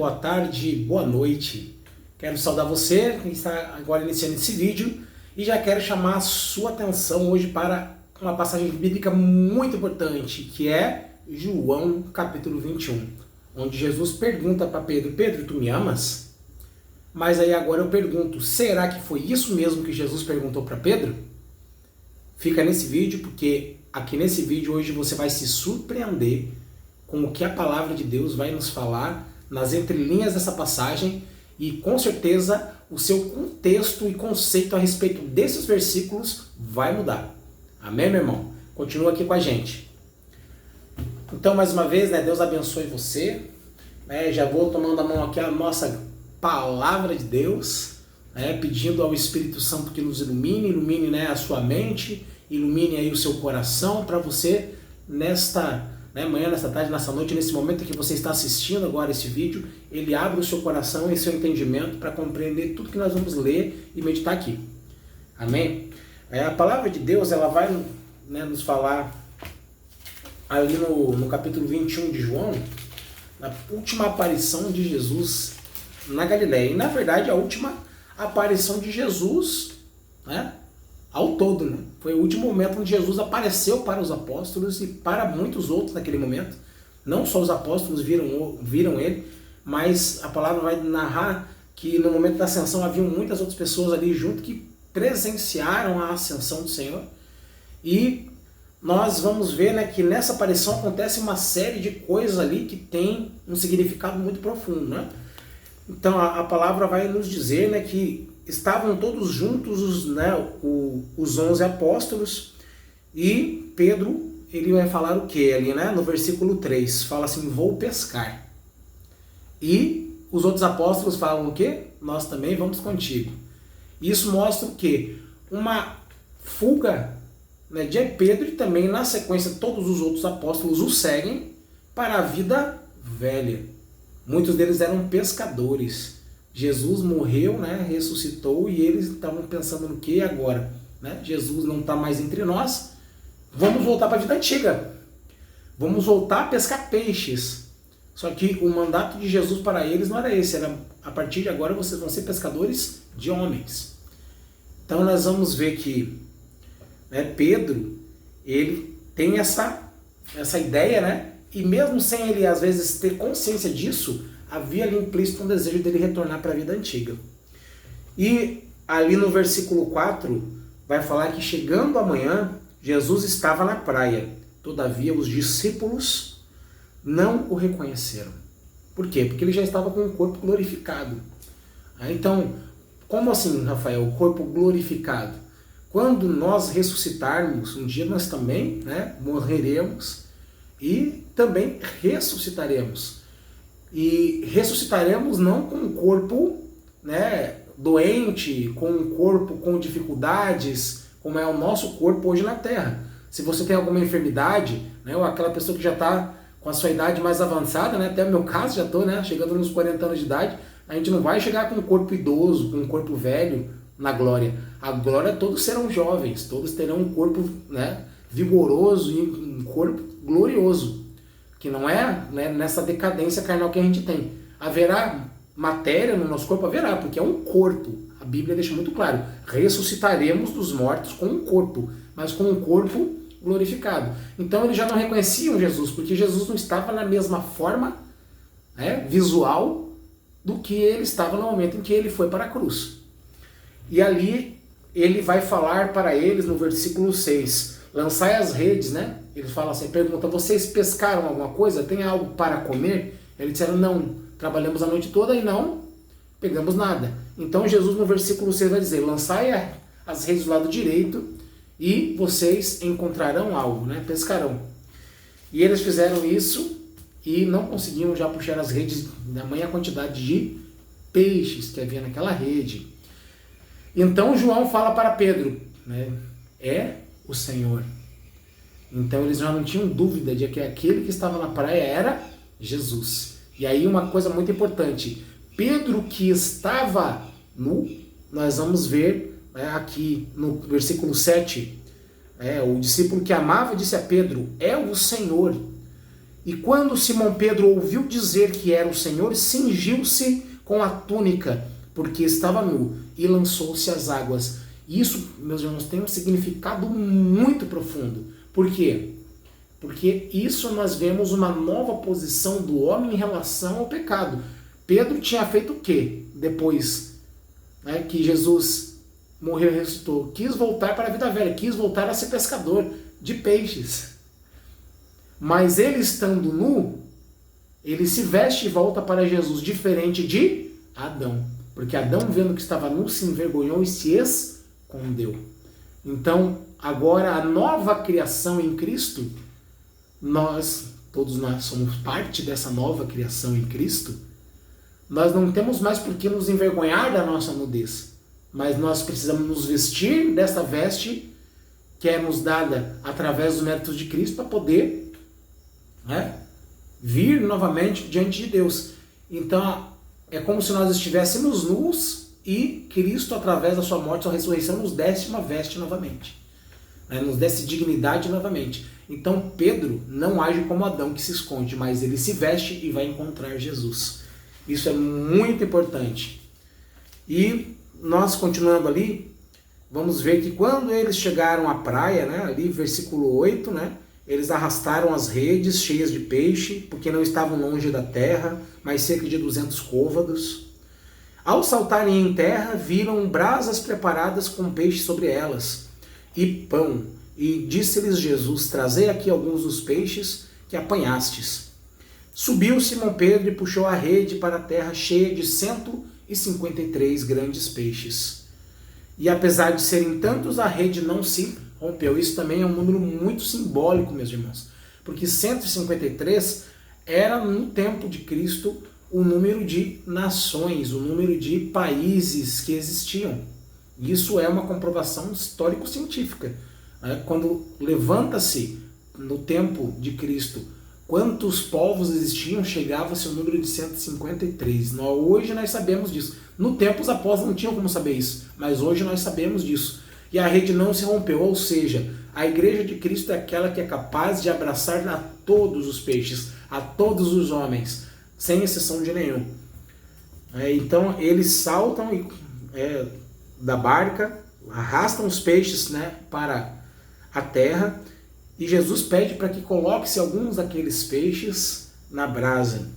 boa tarde, boa noite. Quero saudar você que está agora iniciando esse vídeo e já quero chamar a sua atenção hoje para uma passagem bíblica muito importante, que é João capítulo 21, onde Jesus pergunta para Pedro: Pedro, tu me amas? Mas aí agora eu pergunto, será que foi isso mesmo que Jesus perguntou para Pedro? Fica nesse vídeo, porque aqui nesse vídeo hoje você vai se surpreender com o que a palavra de Deus vai nos falar nas entrelinhas dessa passagem e com certeza o seu contexto e conceito a respeito desses versículos vai mudar. Amém, meu irmão? Continua aqui com a gente. Então, mais uma vez, Deus abençoe você. Já vou tomando a mão aqui a nossa palavra de Deus, pedindo ao Espírito Santo que nos ilumine a sua mente, ilumine aí o seu coração para você nesta manhã, nesta tarde, nessa noite, nesse momento que você está assistindo agora esse vídeo, ele abre o seu coração e seu entendimento para compreender tudo que nós vamos ler e meditar aqui. Amém? A palavra de Deus, ela vai nos falar ali no capítulo 21 de João, na última aparição de Jesus na Galileia. E na verdade a última aparição de Jesus, ao todo, Foi o último momento onde Jesus apareceu para os apóstolos e para muitos outros naquele momento. Não só os apóstolos viram ele, mas a palavra vai narrar que no momento da ascensão haviam muitas outras pessoas ali junto que presenciaram a ascensão do Senhor. E nós vamos ver que nessa aparição acontece uma série de coisas ali que tem um significado muito profundo. Então a palavra vai nos dizer que estavam todos juntos os 11 apóstolos e Pedro, ele vai falar o que ali, no versículo 3, fala assim: vou pescar. E os outros apóstolos falam o quê? Nós também vamos contigo. Isso mostra o quê? Uma fuga de Pedro, e também na sequência todos os outros apóstolos o seguem para a vida velha. Muitos deles eram pescadores. Jesus morreu, ressuscitou, e eles estavam pensando no que agora? Jesus não está mais entre nós, vamos voltar para a vida antiga. Vamos voltar a pescar peixes. Só que o mandato de Jesus para eles não era esse, era: a partir de agora vocês vão ser pescadores de homens. Então nós vamos ver que Pedro, ele tem essa ideia, e mesmo sem ele às vezes ter consciência disso, havia ali implícito um desejo dele retornar para a vida antiga. E ali no versículo 4 vai falar que chegando amanhã, Jesus estava na praia. Todavia os discípulos não o reconheceram. Por quê? Porque ele já estava com o corpo glorificado. Então, como assim, Rafael, o corpo glorificado? Quando nós ressuscitarmos, um dia nós também morreremos e também ressuscitaremos. E ressuscitaremos não com um corpo doente, com um corpo com dificuldades, como é o nosso corpo hoje na Terra. Se você tem alguma enfermidade, ou aquela pessoa que já está com a sua idade mais avançada, até o meu caso, já estou chegando nos 40 anos de idade, a gente não vai chegar com um corpo idoso, com um corpo velho na glória. A glória, todos serão jovens, todos terão um corpo vigoroso e um corpo glorioso, que não é nessa decadência carnal que a gente tem. Haverá matéria no nosso corpo? Haverá, porque é um corpo. A Bíblia deixa muito claro: ressuscitaremos dos mortos com um corpo, mas com um corpo glorificado. Então eles já não reconheciam Jesus, porque Jesus não estava na mesma forma visual do que ele estava no momento em que ele foi para a cruz. E ali ele vai falar para eles no versículo 6, lançai as redes, Ele fala assim, pergunta: vocês pescaram alguma coisa? Tem algo para comer? Eles disseram: não, trabalhamos a noite toda e não pegamos nada. Então Jesus no versículo 6 vai dizer: lançai as redes do lado direito e vocês encontrarão algo, pescarão. E eles fizeram isso e não conseguiam já puxar as redes da tamanha quantidade de peixes que havia naquela rede. Então João fala para Pedro, é o Senhor. Então eles já não tinham dúvida de que aquele que estava na praia era Jesus. E aí uma coisa muito importante: Pedro, que estava nu, nós vamos ver aqui no versículo 7, o discípulo que amava disse a Pedro: é o Senhor. E quando Simão Pedro ouviu dizer que era o Senhor, cingiu-se com a túnica, porque estava nu, e lançou-se às águas. Isso, meus irmãos, tem um significado muito profundo. Por quê? Porque isso nós vemos uma nova posição do homem em relação ao pecado. Pedro tinha feito o quê? Depois, né, que Jesus morreu e ressuscitou. Quis voltar para a vida velha, quis voltar a ser pescador de peixes. Mas ele estando nu, ele se veste e volta para Jesus, diferente de Adão. Porque Adão, vendo que estava nu, se envergonhou e se escondeu. Então, agora a nova criação em Cristo, todos nós somos parte dessa nova criação em Cristo, nós não temos mais por que nos envergonhar da nossa nudez, mas nós precisamos nos vestir dessa veste que é nos dada através dos méritos de Cristo para poder, né, vir novamente diante de Deus. Então, é como se nós estivéssemos nus e Cristo, através da sua morte e sua ressurreição, nos desse uma veste novamente, né, nos desse dignidade novamente. Então, Pedro não age como Adão que se esconde, mas ele se veste e vai encontrar Jesus. Isso é muito importante. E nós, continuando ali, vamos ver que quando eles chegaram à praia, né, ali versículo 8, né, eles arrastaram as redes cheias de peixe, porque não estavam longe da terra, mas cerca de 200 côvados. Ao saltarem em terra, viram brasas preparadas com peixe sobre elas, e pão. E disse-lhes Jesus: trazei aqui alguns dos peixes que apanhastes. Subiu Simão Pedro e puxou a rede para a terra cheia de 153 grandes peixes. E apesar de serem tantos, a rede não se rompeu. Isso também é um número muito simbólico, meus irmãos. Porque 153 era, no tempo de Cristo, o número de nações, o número de países que existiam. Isso é uma comprovação histórico-científica. Quando levanta-se, no tempo de Cristo, quantos povos existiam, chegava-se ao número de 153. Hoje nós sabemos disso. No tempo os apóstolos não tinham como saber isso, mas hoje nós sabemos disso. E a rede não se rompeu, ou seja, a igreja de Cristo é aquela que é capaz de abraçar a todos os peixes, a todos os homens, sem exceção de nenhum. Então eles saltam da barca, arrastam os peixes, né, para a terra, e Jesus pede para que coloque-se alguns daqueles peixes na brasa.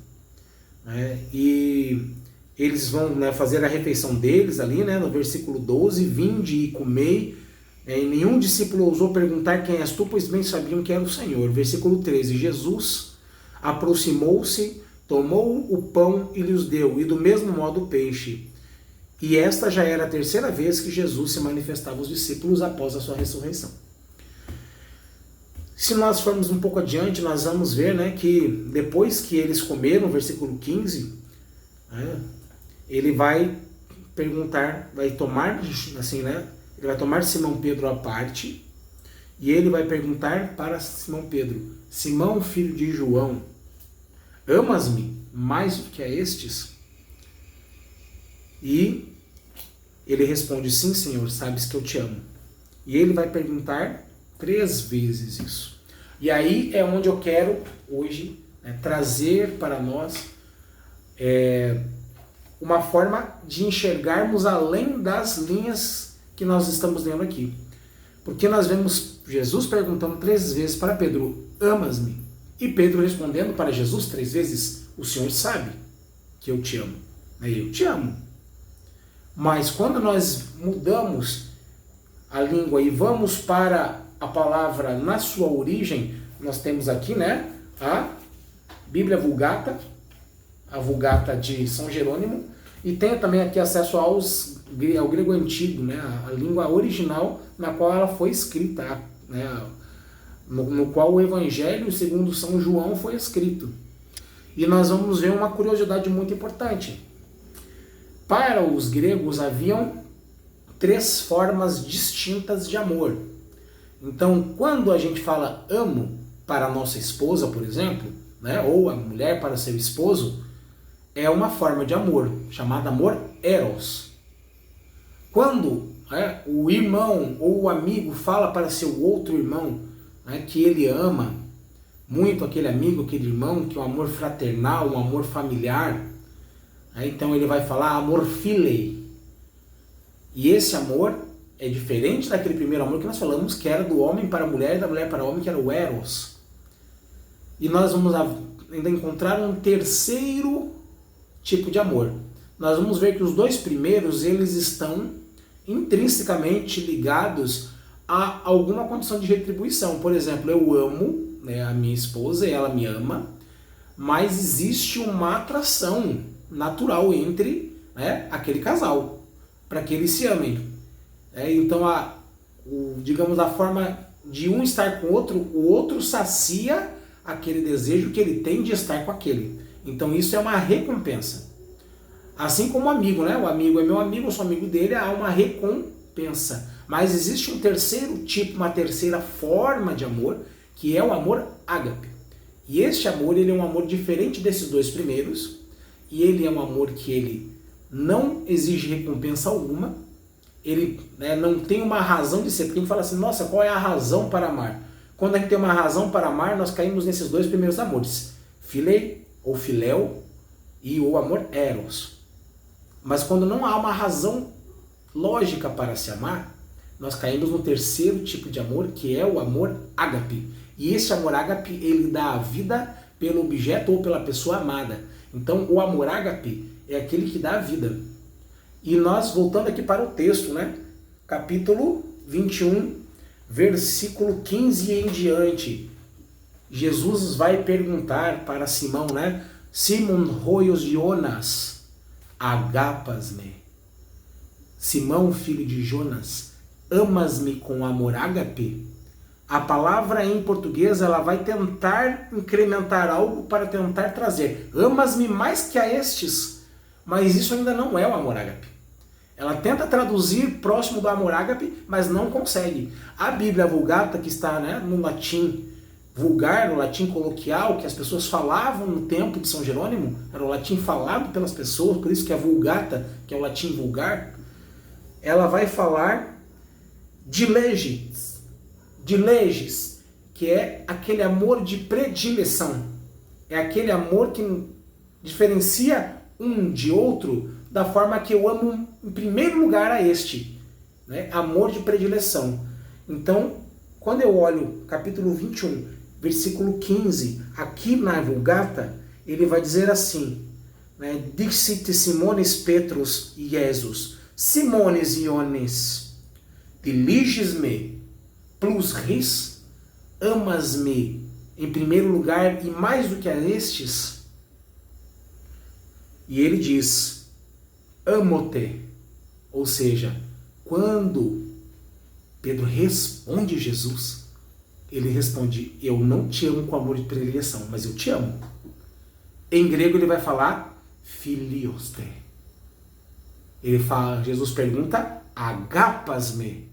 E eles vão, né, fazer a refeição deles ali, né, no versículo 12, vinde e comei. E nenhum discípulo ousou perguntar quem és tu, pois bem sabiam que era o Senhor. Versículo 13, Jesus aproximou-se, tomou o pão e lhes deu, e do mesmo modo o peixe. E esta já era a terceira vez que Jesus se manifestava aos discípulos após a sua ressurreição. Se nós formos um pouco adiante, nós vamos ver, né, que depois que eles comeram, versículo 15, ele vai perguntar, vai tomar, assim, né, ele vai tomar Simão Pedro à parte, e ele vai perguntar para Simão Pedro: Simão, filho de João, amas-me mais do que a estes? E ele responde: sim, Senhor, sabes que eu te amo. E ele vai perguntar 3 vezes isso. E aí é onde eu quero hoje, né, trazer para nós uma forma de enxergarmos além das linhas que nós estamos lendo aqui. Porque nós vemos Jesus perguntando 3 vezes para Pedro: amas-me? E Pedro respondendo para Jesus 3 vezes: o Senhor sabe que eu te amo. Eu te amo. Mas quando nós mudamos a língua e vamos para a palavra na sua origem, nós temos aqui, né, a Bíblia Vulgata, a Vulgata de São Jerônimo, e tem também aqui acesso ao grego antigo, né, a língua original na qual ela foi escrita, né, no qual o Evangelho segundo São João foi escrito. E nós vamos ver uma curiosidade muito importante. Para os gregos haviam 3 formas distintas de amor. Então, quando a gente fala amo para a nossa esposa, por exemplo, né, ou a mulher para seu esposo, é uma forma de amor, chamada amor eros. Quando o irmão ou o amigo fala para seu outro irmão, né, que ele ama, muito aquele amigo, aquele irmão, que é um amor fraternal, um amor familiar. Então ele vai falar amor filei. E esse amor é diferente daquele primeiro amor que nós falamos, que era do homem para a mulher e da mulher para o homem, que era o eros. E nós vamos ainda encontrar um terceiro tipo de amor. Nós vamos ver que os dois primeiros, eles estão intrinsecamente ligados a alguma condição de retribuição. Por exemplo, eu amo, né, a minha esposa e ela me ama, mas existe uma atração natural entre, né, aquele casal, para que eles se amem. Então, digamos, a forma de um estar com o outro sacia aquele desejo que ele tem de estar com aquele. Então isso é uma recompensa. Assim como o amigo, né? O amigo é meu amigo, eu sou amigo dele, há uma recompensa. Mas existe um terceiro tipo, uma terceira forma de amor, que é o amor ágape. E este amor, ele é um amor diferente desses dois primeiros, e ele é um amor que ele não exige recompensa alguma, ele, né, não tem uma razão de ser. Porque a gente fala assim, nossa, qual é a razão para amar? Quando a gente tem uma razão para amar, nós caímos nesses dois primeiros amores, filei ou filéu e o amor eros. Mas quando não há uma razão lógica para se amar, nós caímos no terceiro tipo de amor, que é o amor ágape. E esse amor ágape, ele dá a vida pelo objeto ou pela pessoa amada. Então o amor ágape é aquele que dá a vida. E nós, voltando aqui para o texto, né? Capítulo 21, versículo 15 em diante, Jesus vai perguntar para Simão, né? Simon hoios Jonas, agapas-me. Simão, filho de Jonas, amas-me com amor ágape? A palavra em português, ela vai tentar incrementar algo para tentar trazer. Amas-me mais que a estes, mas isso ainda não é o amor ágape. Ela tenta traduzir próximo do amor ágape, mas não consegue. A Bíblia Vulgata, que está, né, no latim vulgar, no latim coloquial, que as pessoas falavam no tempo de São Jerônimo, era o latim falado pelas pessoas, por isso que a Vulgata, que é o latim vulgar, ela vai falar de leges, que é aquele amor de predileção. É aquele amor que diferencia um de outro da forma que eu amo em primeiro lugar a este, né? Amor de predileção. Então, quando eu olho capítulo 21, versículo 15, aqui na Vulgata, ele vai dizer assim, né? Dixit Simones Petrus Jesus, Simones Iones, diliges-me plus ris, amas-me em primeiro lugar e mais do que a estes? E ele diz, amo-te. Ou seja, quando Pedro responde Jesus, ele responde, eu não te amo com amor de predileção, mas eu te amo. Em grego ele vai falar filioste. Ele fala, Jesus pergunta, agapas-me.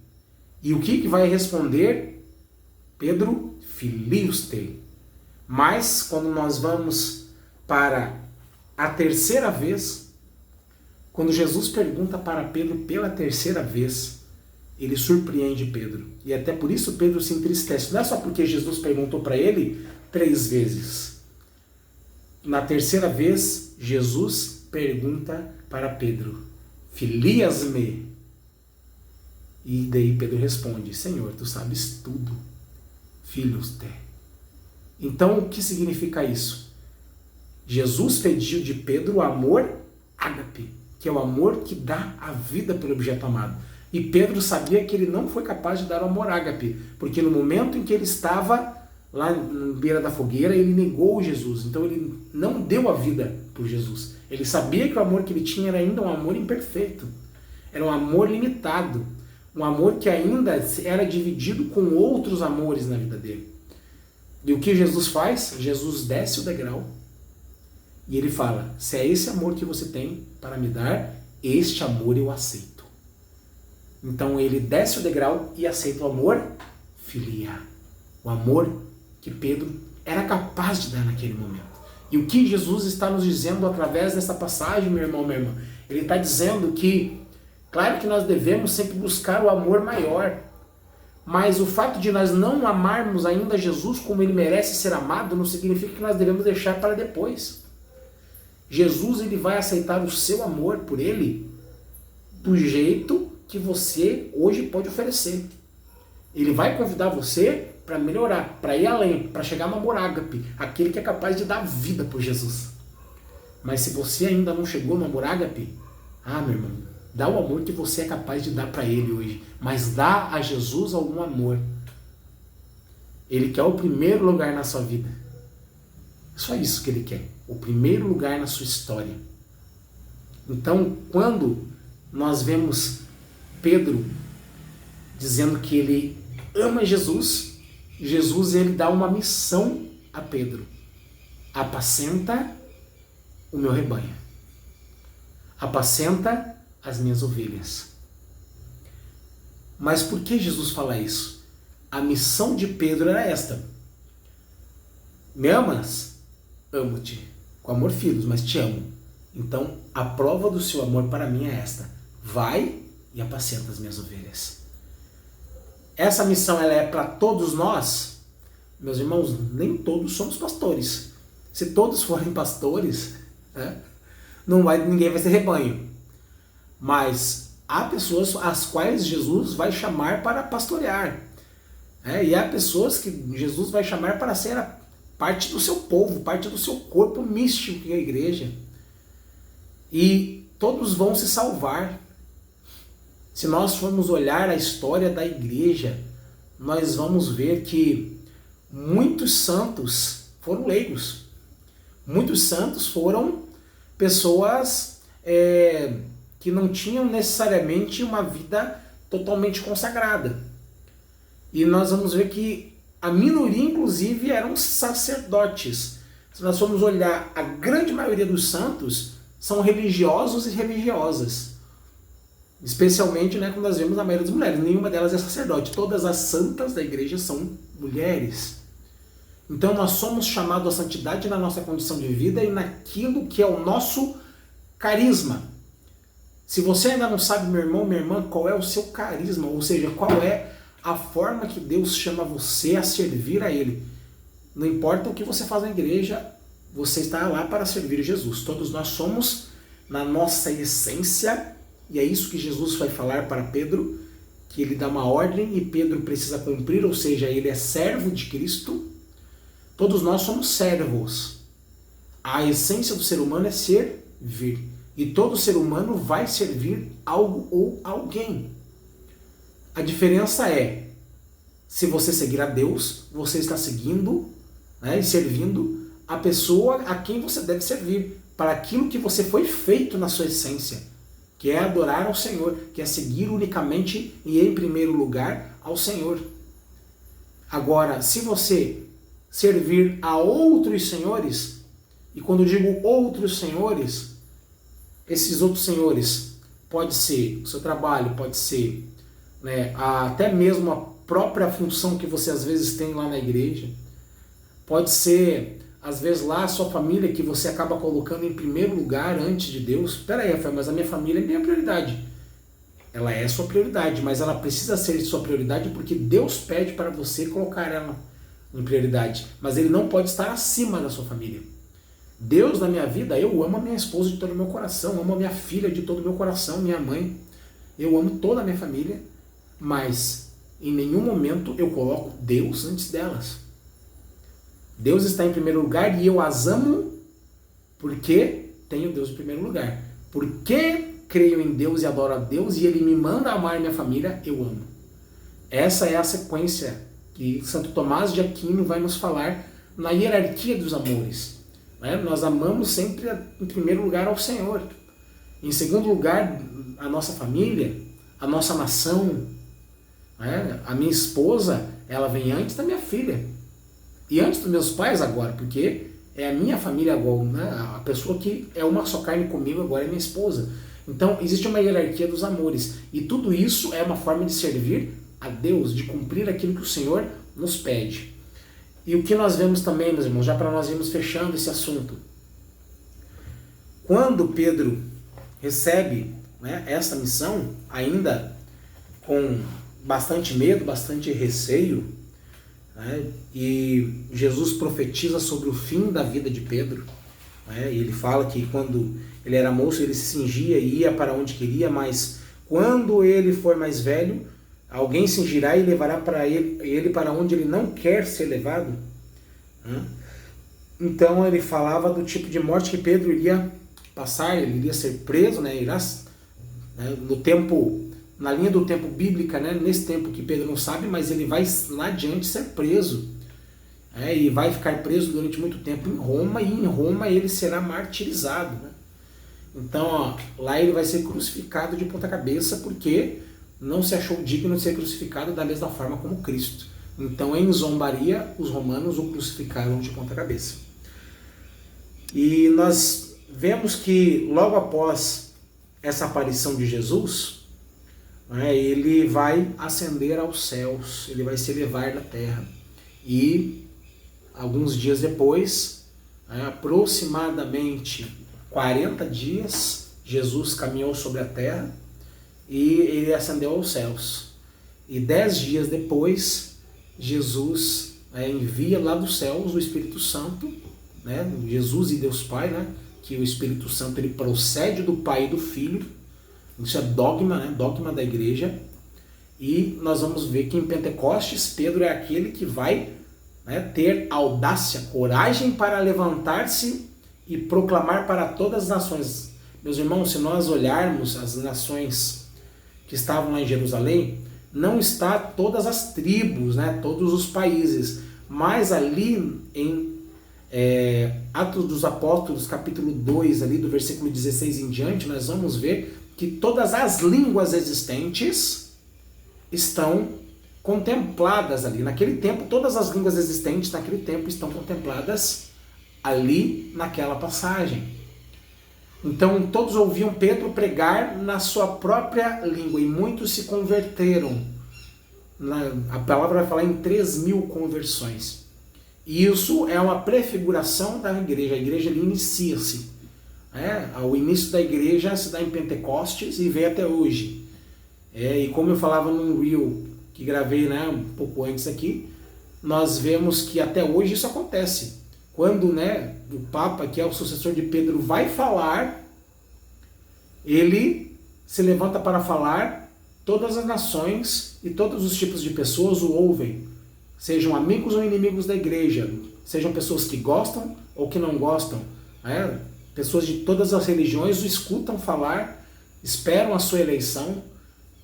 E o que vai responder Pedro? Filioste. Mas quando nós vamos para a terceira vez, quando Jesus pergunta para Pedro pela terceira vez, ele surpreende Pedro. E até por isso Pedro se entristece. Não é só porque Jesus perguntou para ele 3 vezes. Na terceira vez, Jesus pergunta para Pedro, filias-me? E daí Pedro responde, Senhor, tu sabes tudo. Filhos te. Então, o que significa isso? Jesus pediu de Pedro o amor ágape, que é o amor que dá a vida pelo objeto amado. E Pedro sabia que ele não foi capaz de dar o amor ágape, porque no momento em que ele estava lá na beira da fogueira, ele negou Jesus. Então ele não deu a vida por Jesus. Ele sabia que o amor que ele tinha era ainda um amor imperfeito. Era um amor limitado. Um amor que ainda era dividido com outros amores na vida dele. E o que Jesus faz? Jesus desce o degrau e ele fala, se é esse amor que você tem para me dar, este amor eu aceito. Então ele desce o degrau e aceita o amor filia. O amor que Pedro era capaz de dar naquele momento. E o que Jesus está nos dizendo através dessa passagem, meu irmão, minha irmã? Ele está dizendo que, claro que nós devemos sempre buscar o amor maior, Mas o fato de nós não amarmos ainda Jesus como ele merece ser amado não significa que nós devemos deixar para depois. Jesus, ele vai aceitar o seu amor por ele do jeito que você hoje pode oferecer. Ele vai convidar você para melhorar, para ir além, para chegar no amor ágape, aquele que é capaz de dar vida por Jesus. Mas se você ainda não chegou no amor ágape, meu irmão, dá o amor que você é capaz de dar para ele hoje, mas dá a Jesus algum amor. Ele quer o primeiro lugar na sua vida. Só isso que ele quer, o primeiro lugar na sua história. Então, quando nós vemos Pedro dizendo que ele ama Jesus, Jesus ele dá uma missão a Pedro: apacenta o meu rebanho, apacenta as minhas ovelhas. Mas por que Jesus fala isso? A missão de Pedro era esta: me amas? Amo-te. Com amor, filhos, mas te amo. Então, a prova do seu amor para mim é esta: vai e apacenta as minhas ovelhas. Essa missão ela é para todos nós? Meus irmãos, nem todos somos pastores. Se todos forem pastores, ninguém vai ser rebanho. Mas há pessoas as quais Jesus vai chamar para pastorear. E há pessoas que Jesus vai chamar para ser parte do seu povo, parte do seu corpo místico, que é a igreja. E todos vão se salvar. Se nós formos olhar a história da igreja, nós vamos ver que muitos santos foram leigos. Muitos santos foram pessoas que não tinham necessariamente uma vida totalmente consagrada. E nós vamos ver que a minoria, inclusive, eram sacerdotes. Se nós formos olhar, a grande maioria dos santos são religiosos e religiosas. Especialmente, quando nós vemos a maioria das mulheres. Nenhuma delas é sacerdote. Todas as santas da igreja são mulheres. Então nós somos chamados à santidade na nossa condição de vida e naquilo que é o nosso carisma. Se você ainda não sabe, meu irmão, minha irmã, qual é o seu carisma, ou seja, qual é a forma que Deus chama você a servir a Ele. Não importa o que você faz na igreja, você está lá para servir Jesus. Todos nós somos, na nossa essência, e é isso que Jesus vai falar para Pedro, que ele dá uma ordem e Pedro precisa cumprir, ou seja, ele é servo de Cristo. Todos nós somos servos. A essência do ser humano é servir. E todo ser humano vai servir algo ou alguém. A diferença é, se você seguir a Deus, você está seguindo e servindo a pessoa a quem você deve servir, para aquilo que você foi feito na sua essência, que é adorar ao Senhor, que é seguir unicamente e em primeiro lugar ao Senhor. Agora, se você servir a outros senhores, e quando eu digo outros senhores, esses outros senhores pode ser o seu trabalho, pode ser até mesmo a própria função que você às vezes tem lá na igreja, pode ser às vezes lá a sua família que você acaba colocando em primeiro lugar antes de Deus. Espera aí, Rafael, mas a minha família é minha prioridade. Ela é sua prioridade, mas ela precisa ser sua prioridade porque Deus pede para você colocar ela em prioridade, mas ele não pode estar acima da sua família. Deus na minha vida, eu amo a minha esposa de todo o meu coração, amo a minha filha de todo o meu coração, minha mãe, eu amo toda a minha família, mas em nenhum momento eu coloco Deus antes delas. Deus está em primeiro lugar e eu as amo porque tenho Deus em primeiro lugar. Porque creio em Deus e adoro a Deus e Ele me manda amar minha família, eu amo. Essa é a sequência que Santo Tomás de Aquino vai nos falar na hierarquia dos amores. Nós amamos sempre em primeiro lugar ao Senhor. Em segundo lugar, a nossa família, a nossa nação. A minha esposa, ela vem antes da minha filha. E antes dos meus pais agora, porque é a minha família agora. A pessoa que é uma só carne comigo agora é minha esposa. Então, existe uma hierarquia dos amores. E tudo isso é uma forma de servir a Deus, de cumprir aquilo que o Senhor nos pede. E o que nós vemos também, meus irmãos, já para nós irmos fechando esse assunto. Quando Pedro recebe essa missão, ainda com bastante medo, bastante receio, né? E Jesus profetiza sobre o fim da vida de Pedro, né? E ele fala que quando ele era moço ele se cingia e ia para onde queria, mas quando ele for mais velho, alguém cingirá e levará para ele para onde ele não quer ser levado, né? Então ele falava do tipo de morte que Pedro iria passar, ele iria ser preso, né? No tempo, na linha do tempo bíblica, né? Nesse tempo que Pedro não sabe, mas ele vai lá adiante ser preso, né? E vai ficar preso durante muito tempo em Roma, e em Roma ele será martirizado, né? Então, ó, lá ele vai ser crucificado de ponta cabeça, porque não se achou digno de ser crucificado da mesma forma como Cristo. Então, em zombaria, os romanos o crucificaram de ponta cabeça. E nós vemos que logo após essa aparição de Jesus, né, ele vai ascender aos céus, ele vai se elevar da terra. E alguns dias depois, né, aproximadamente 40 dias, Jesus caminhou sobre a terra e ele ascendeu aos céus. E 10 dias depois, Jesus envia lá dos céus o Espírito Santo, né? Jesus e Deus Pai, né? Que o Espírito Santo ele procede do Pai e do Filho. Isso é dogma, né? Dogma da igreja. E nós vamos ver que em Pentecostes, Pedro é aquele que vai, né, ter audácia, coragem para levantar-se e proclamar para todas as nações. Meus irmãos, se nós olharmos as nações que estavam lá em Jerusalém, não está todas as tribos, né, todos os países, mas ali em Atos dos Apóstolos, capítulo 2, ali do versículo 16 em diante, nós vamos ver que todas as línguas existentes estão contempladas ali. Naquele tempo, todas as línguas existentes naquele tempo estão contempladas ali naquela passagem. Então, todos ouviam Pedro pregar na sua própria língua e muitos se converteram. A palavra vai falar em 3.000 conversões. E isso é uma prefiguração da igreja. A igreja inicia-se. O início da igreja se dá em Pentecostes e vem até hoje. E como eu falava num reel que gravei, né, um pouco antes aqui, nós vemos que até hoje isso acontece. Quando, né, o Papa, que é o sucessor de Pedro, vai falar, ele se levanta para falar, todas as nações e todos os tipos de pessoas o ouvem. Sejam amigos ou inimigos da igreja, sejam pessoas que gostam ou que não gostam, né? Pessoas de todas as religiões o escutam falar, esperam a sua eleição,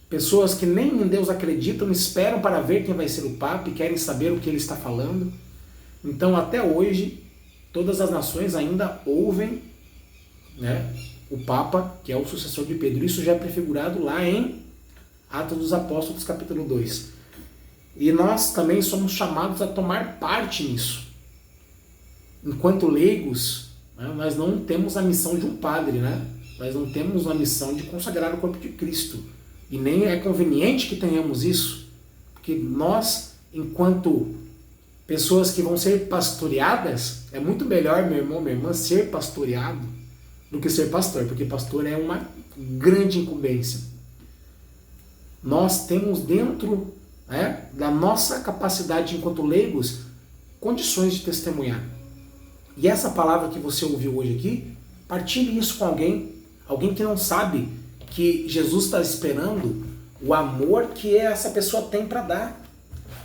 pessoas que nem em Deus acreditam, esperam para ver quem vai ser o Papa e querem saber o que ele está falando. Então, até hoje, todas as nações ainda ouvem, né, o Papa, que é o sucessor de Pedro. Isso já é prefigurado lá em Atos dos Apóstolos, capítulo 2. E nós também somos chamados a tomar parte nisso. Enquanto leigos, né, nós não temos a missão de um padre, né? Nós não temos a missão de consagrar o corpo de Cristo. E nem é conveniente que tenhamos isso. Porque nós, enquanto pessoas que vão ser pastoreadas, é muito melhor, meu irmão, minha irmã, ser pastoreado do que ser pastor. Porque pastor é uma grande incumbência. Nós temos dentro, né, da nossa capacidade enquanto leigos, condições de testemunhar. E essa palavra que você ouviu hoje aqui, partilhe isso com alguém que não sabe que Jesus está esperando o amor que essa pessoa tem para dar.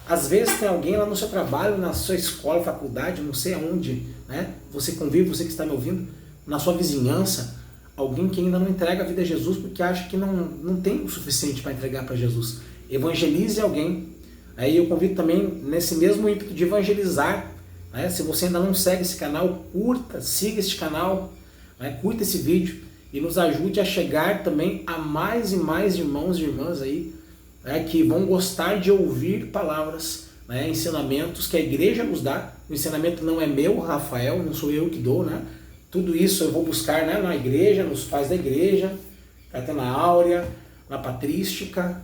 Às vezes tem alguém lá no seu trabalho, na sua escola, faculdade, não sei aonde, né? Você convive, você que está me ouvindo, na sua vizinhança, alguém que ainda não entrega a vida a Jesus porque acha que não tem o suficiente para entregar para Jesus. Evangelize alguém. Aí eu convido também, nesse mesmo ímpeto de evangelizar, né? Se você ainda não segue esse canal, curta, siga esse canal, né? Curta esse vídeo e nos ajude a chegar também a mais e mais irmãos e irmãs aí, né, que vão gostar de ouvir palavras, né, ensinamentos que a igreja nos dá. O ensinamento não é meu, Rafael, não sou eu que dou, né? Tudo isso eu vou buscar, né, na igreja, nos pais da igreja, até na áurea, na patrística,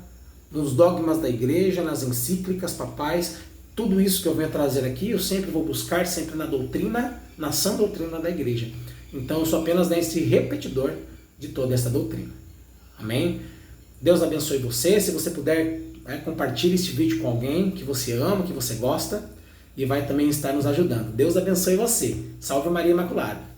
nos dogmas da igreja, nas encíclicas papais. Tudo isso que eu venho trazer aqui, eu sempre vou buscar, sempre na doutrina, na sã doutrina da igreja. Então eu sou apenas esse repetidor de toda essa doutrina. Amém? Deus abençoe você. Se você puder né? Compartilhe este vídeo com alguém que você ama, que você gosta e vai também estar nos ajudando. Deus abençoe você. Salve Maria Imaculada.